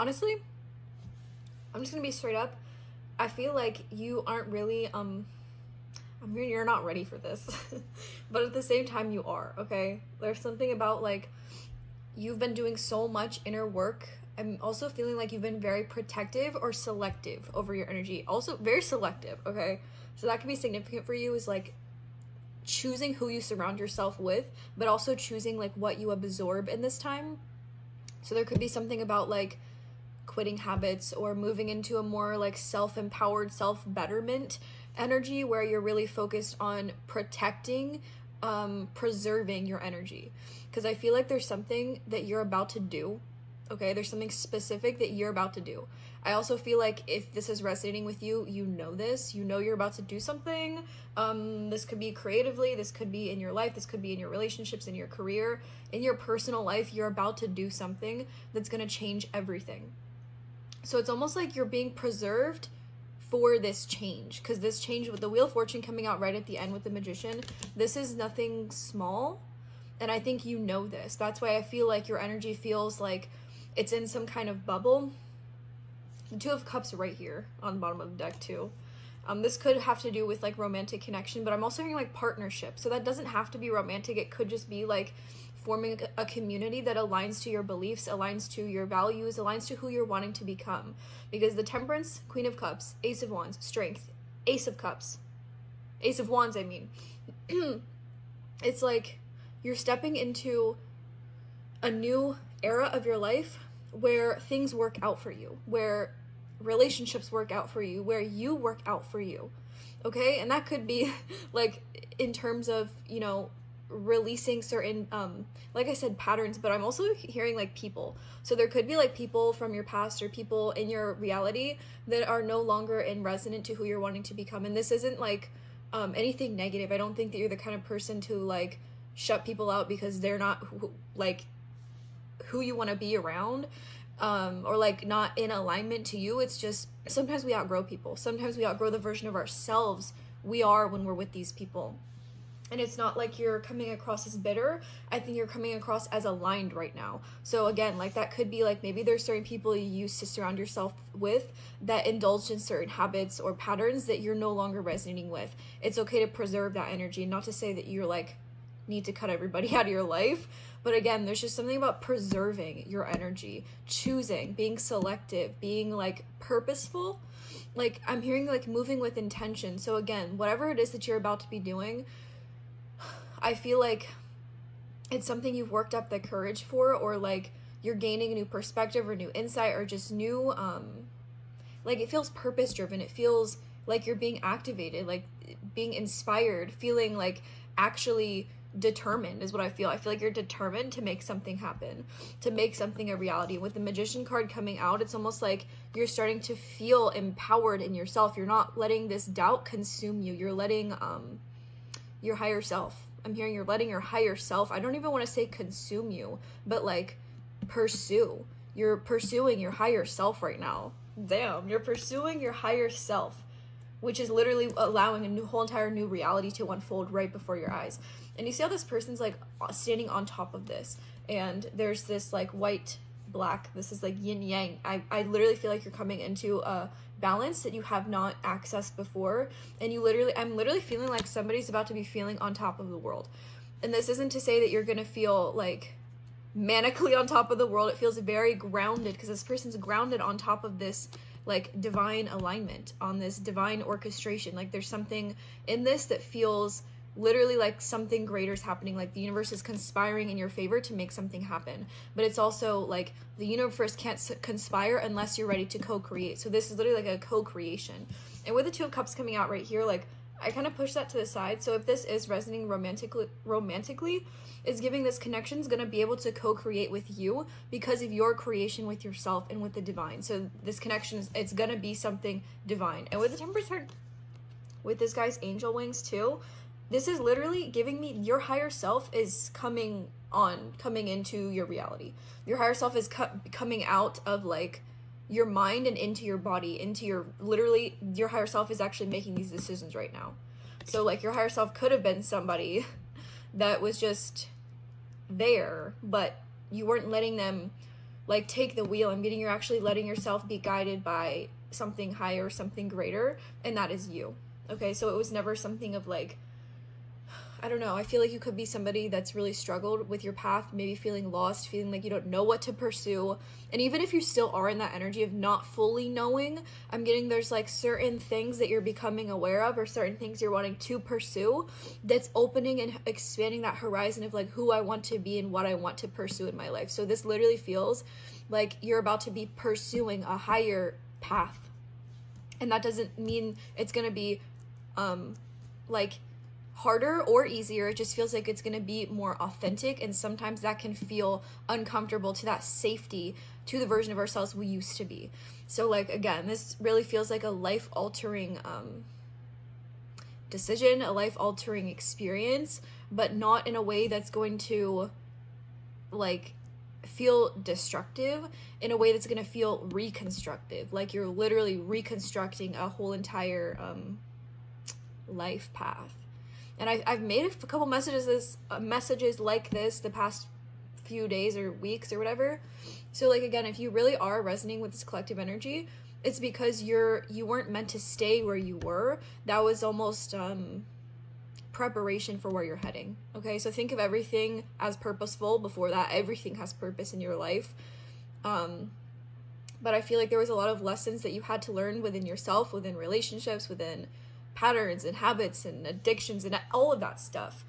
honestly, I'm just gonna be straight up. I feel like you aren't really, you're not ready for this. But at the same time, you are, okay? There's something about, like, you've been doing so much inner work. I'm also feeling like you've been very protective or selective over your energy. Also, very selective, okay? So that can be significant for you, is, like, choosing who you surround yourself with, but also choosing, like, what you absorb in this time. So there could be something about, like, quitting habits or moving into a more, like, self-empowered, self-betterment energy where you're really focused on protecting, preserving your energy. Because I feel like there's something that you're about to do, okay? There's something specific that you're about to do. I also feel like if this is resonating with you, you know this. You know you're about to do something. This could be creatively, this could be in your life, this could be in your relationships, in your career, in your personal life. You're about to do something that's going to change everything. So it's almost like you're being preserved for this change, because this change with the Wheel of Fortune coming out right at the end with the Magician, this is nothing small. And I think you know this. That's why I feel like your energy feels like it's in some kind of bubble. The Two of Cups right here on the bottom of the deck too. This could have to do with, like, romantic connection, but I'm also hearing, like, partnership. So that doesn't have to be romantic. It could just be, like, forming a community that aligns to your beliefs, aligns to your values, aligns to who you're wanting to become. Because the Temperance, Queen of Cups, Ace of Wands, Strength, Ace of Cups, Ace of Wands, I mean. It's like you're stepping into a new era of your life where things work out for you, where relationships work out for you, where you work out for you, okay? And that could be, like, in terms of, you know, releasing certain, like I said, patterns, but I'm also hearing, like, people. So there could be, like, people from your past or people in your reality that are no longer in resonant to who you're wanting to become. And this isn't, like, anything negative. I don't think that you're the kind of person to, like, shut people out because they're not who you want to be around, or, like, not in alignment to you. It's just sometimes we outgrow people. Sometimes we outgrow the version of ourselves we are when we're with these people. And it's not like you're coming across as bitter. I think you're coming across as aligned right now. So again, like, that could be, like, maybe there's certain people you used to surround yourself with that indulged in certain habits or patterns that you're no longer resonating with. It's okay to preserve that energy. Not to say that you're, like, need to cut everybody out of your life. But again, there's just something about preserving your energy, choosing, being selective, being, like, purposeful. Like, I'm hearing, like, moving with intention. So again, whatever it is that you're about to be doing, I feel like it's something you've worked up the courage for, or, like, you're gaining a new perspective or new insight or just new, like, it feels purpose driven. It feels like you're being activated, like being inspired, feeling like actually determined is what I feel. I feel like you're determined to make something happen, to make something a reality. With the Magician card coming out, it's almost like you're starting to feel empowered in yourself. You're not letting this doubt consume you. You're letting your higher self, I'm hearing you're letting your higher self, I don't even want to say consume you, but, like, pursue. You're pursuing your higher self right now. Damn, you're pursuing your higher self, which is literally allowing a whole entire new reality to unfold right before your eyes. And you see how this person's, like, standing on top of this, and there's this, like, white, black, this is, like, yin yang. I literally feel like you're coming into a balance that you have not accessed before, and I'm literally feeling like somebody's about to be feeling on top of the world. And this isn't to say that you're gonna feel, like, manically on top of the world. It feels very grounded, because this person's grounded on top of this, like, divine alignment, on this divine orchestration. Like, there's something in this that feels literally like something greater is happening, like the universe is conspiring in your favor to make something happen. But it's also like the universe can't conspire unless you're ready to co-create. So this is literally like a co-creation. And with the Two of Cups coming out right here, like, I kind of push that to the side. So if this is resonating romantically, it's giving this connection is going to be able to co-create with you because of your creation with yourself and with the divine. So this connection it's going to be something divine. And with the Temperance card, with this guy's angel wings too, this is literally giving me your higher self is coming into your reality. Your higher self is coming out of, like, your mind and into your body, into your, literally, your higher self is actually making these decisions right now. So, like, your higher self could have been somebody that was just there, but you weren't letting them, like take the wheel. I'm getting you're actually letting yourself be guided by something higher, something greater, and that is you. Okay, so it was never something of like, I don't know, I feel like you could be somebody that's really struggled with your path, maybe feeling lost, feeling like you don't know what to pursue. And even if you still are in that energy of not fully knowing, I'm getting there's like certain things that you're becoming aware of, or certain things you're wanting to pursue, that's opening and expanding that horizon of like who I want to be and what I want to pursue in my life. So this literally feels like you're about to be pursuing a higher path. And that doesn't mean it's going to be like harder or easier. It just feels like it's going to be more authentic, and sometimes that can feel uncomfortable to that safety, to the version of ourselves we used to be. So like, again, this really feels like a life-altering decision, a life-altering experience, but not in a way that's going to like feel destructive, in a way that's going to feel reconstructive, like you're literally reconstructing a whole entire life path. And I've made a couple messages like this the past few days or weeks or whatever. So like, again, if you really are resonating with this collective energy, it's because you weren't meant to stay where you were. That was almost preparation for where you're heading. Okay, so think of everything as purposeful. Before that, everything has purpose in your life. But I feel like there was a lot of lessons that you had to learn within yourself, within relationships, within patterns and habits and addictions and all of that stuff,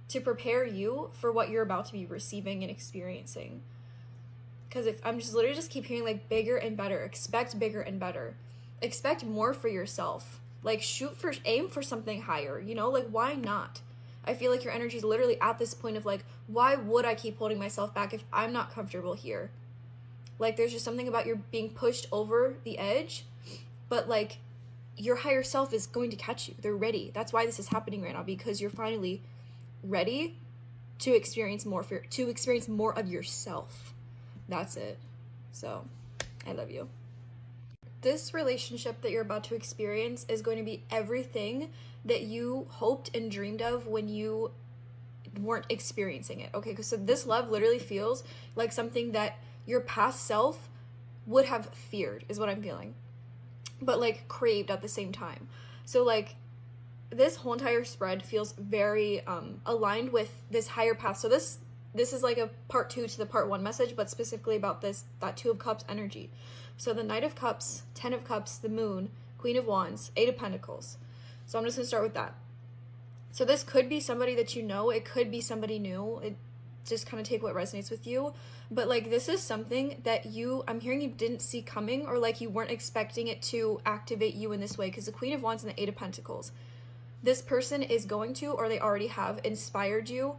to prepare you for what you're about to be receiving and experiencing. Because if I'm just literally just keep hearing like bigger and better, expect bigger and better, expect more for yourself, like aim for something higher, you know, like why not? I feel like your energy is literally at this point of like, why would I keep holding myself back if I'm not comfortable here? Like there's just something about you're being pushed over the edge, but like your higher self is going to catch you. They're ready. That's why this is happening right now, because you're finally ready to experience more of yourself. That's it. So, I love you. This relationship that you're about to experience is going to be everything that you hoped and dreamed of when you weren't experiencing it. Okay, so this love literally feels like something that your past self would have feared, is what I'm feeling, but like craved at the same time. So like this whole entire spread feels very aligned with this higher path. So this is like a part 2 to the part 1 message, but specifically about that 2 of Cups energy. So the Knight of Cups, 10 of Cups, the Moon, Queen of Wands, 8 of Pentacles. So I'm just gonna start with that. So this could be somebody that you know, it could be somebody new. It just kind of take what resonates with you. But like this is something that I'm hearing you didn't see coming, or like you weren't expecting it to activate you in this way, because the Queen of Wands and the 8 of Pentacles, this person is going to, or they already have inspired you,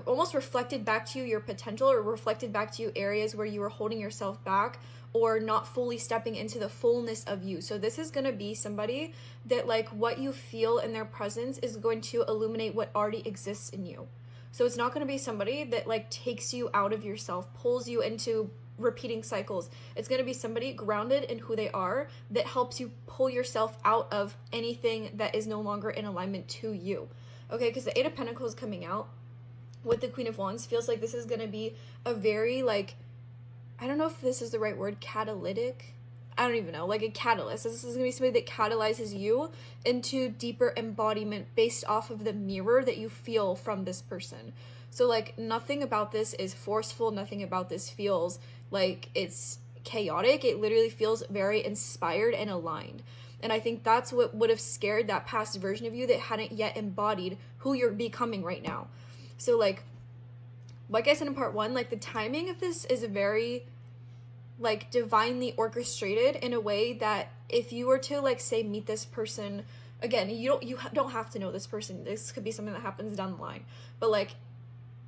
almost reflected back to you your potential, or reflected back to you areas where you were holding yourself back or not fully stepping into the fullness of you. So this is going to be somebody that like what you feel in their presence is going to illuminate what already exists in you. So it's not going to be somebody that like takes you out of yourself, pulls you into repeating cycles. It's going to be somebody grounded in who they are that helps you pull yourself out of anything that is no longer in alignment to you. Okay, because the 8 of Pentacles coming out with the Queen of Wands feels like this is going to be a very like, I don't know if this is the right word, catalytic. I don't even know, like a catalyst. This is going to be somebody that catalyzes you into deeper embodiment based off of the mirror that you feel from this person. So like nothing about this is forceful. Nothing about this feels like it's chaotic. It literally feels very inspired and aligned. And I think that's what would have scared that past version of you that hadn't yet embodied who you're becoming right now. So like I said in part 1, like the timing of this is very like divinely orchestrated in a way that if you were to like say meet this person again, you don't have to know this person. This could be something that happens down the line. But like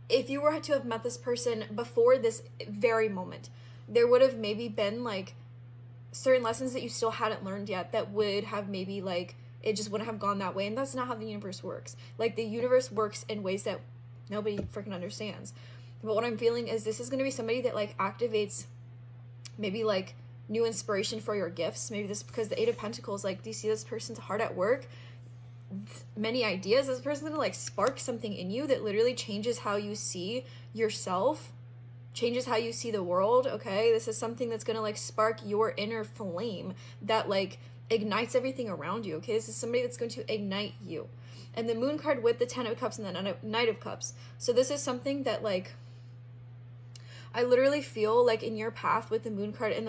if you were to have met this person before this very moment, there would have maybe been like certain lessons that you still hadn't learned yet that would have maybe like it just wouldn't have gone that way. And that's not how the universe works. Like the universe works in ways that nobody freaking understands. But what I'm feeling is this is going to be somebody that like activates maybe like new inspiration for your gifts. Maybe this because the 8 of Pentacles, like, do you see this person's hard at work? Many ideas. This person's gonna like spark something in you that literally changes how you see yourself changes how you see the world, okay? This is something that's gonna like spark your inner flame that like ignites everything around you, okay? This is somebody that's going to ignite you. And the Moon card with the 10 of Cups and the Knight of Cups. So this is something that like, I literally feel like in your path with the Moon card and the